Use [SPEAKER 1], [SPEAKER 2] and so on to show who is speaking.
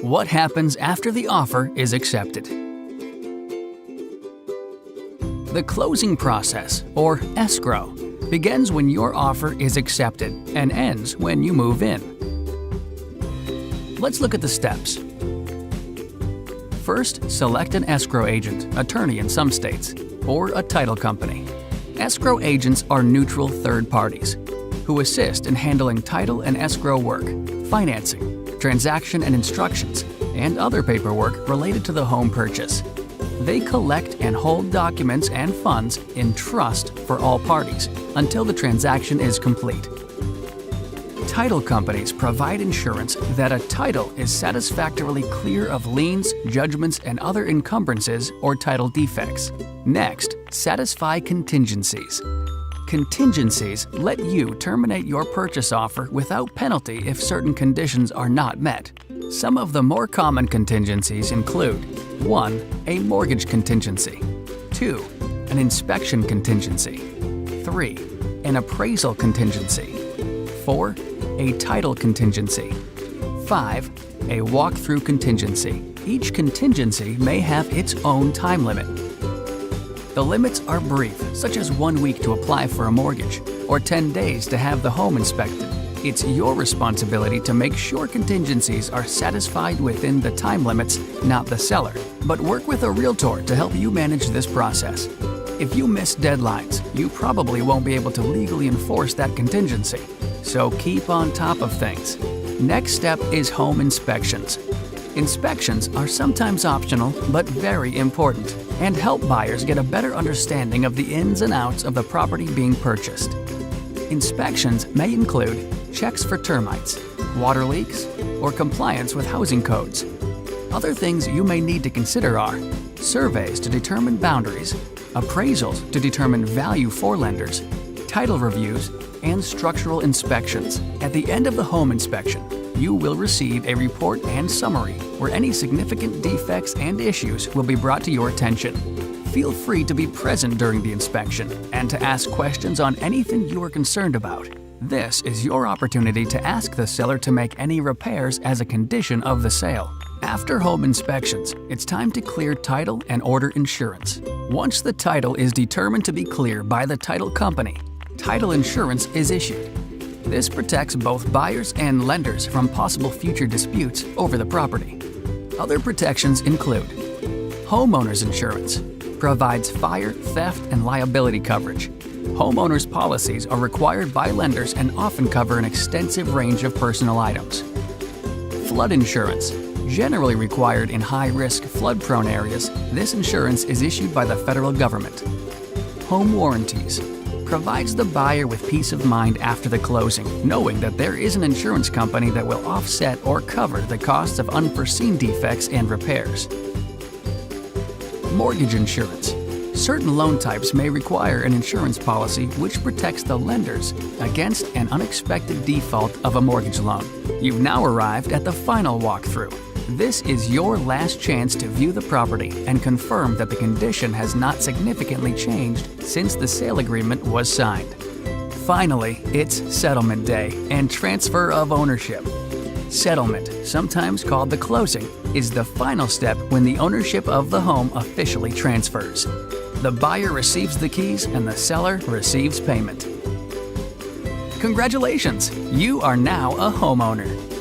[SPEAKER 1] What happens after the offer is accepted? The closing process, or escrow, begins when your offer is accepted and ends when you move in. Let's look at the steps. First, select an escrow agent, attorney in some states, or a title company. Escrow agents are neutral third parties who assist in handling title and escrow work, financing, transaction and instructions, and other paperwork related to the home purchase. They collect and hold documents and funds in trust for all parties until the transaction is complete. Title companies provide insurance that a title is satisfactorily clear of liens, judgments, and other encumbrances or title defects. Next, satisfy contingencies. Contingencies let you terminate your purchase offer without penalty if certain conditions are not met. Some of the more common contingencies include 1. A mortgage contingency. 2. An inspection contingency. 3. An appraisal contingency. 4. A title contingency. 5. A walkthrough contingency. Each contingency may have its own time limit. The limits are brief, such as 1 week to apply for a mortgage or 10 days to have the home inspected. It's your responsibility to make sure contingencies are satisfied within the time limits, not the seller. But work with a realtor to help you manage this process. If you miss deadlines, you probably won't be able to legally enforce that contingency. So keep on top of things. Next step is home inspections. Inspections are sometimes optional but very important and help buyers get a better understanding of the ins and outs of the property being purchased. Inspections may include checks for termites, water leaks, or compliance with housing codes. Other things you may need to consider are surveys to determine boundaries, appraisals to determine value for lenders, title reviews, and structural inspections. At the end of the home inspection, you will receive a report and summary where any significant defects and issues will be brought to your attention. Feel free to be present during the inspection and to ask questions on anything you are concerned about. This is your opportunity to ask the seller to make any repairs as a condition of the sale. After home inspections, it's time to clear title and order insurance. Once the title is determined to be clear by the title company, title insurance is issued. This protects both buyers and lenders from possible future disputes over the property. Other protections include homeowners insurance, provides fire, theft, and liability coverage. Homeowners policies are required by lenders and often cover an extensive range of personal items. Flood insurance, generally required in high-risk, flood-prone areas, this insurance is issued by the federal government. Home warranties, provides the buyer with peace of mind after the closing, knowing that there is an insurance company that will offset or cover the costs of unforeseen defects and repairs. Mortgage insurance. Certain loan types may require an insurance policy which protects the lenders against an unexpected default of a mortgage loan. You've now arrived at the final walkthrough. This is your last chance to view the property and confirm that the condition has not significantly changed since the sale agreement was signed. Finally, it's settlement day and transfer of ownership. Settlement, sometimes called the closing, is the final step when the ownership of the home officially transfers. The buyer receives the keys and the seller receives payment. Congratulations! You are now a homeowner.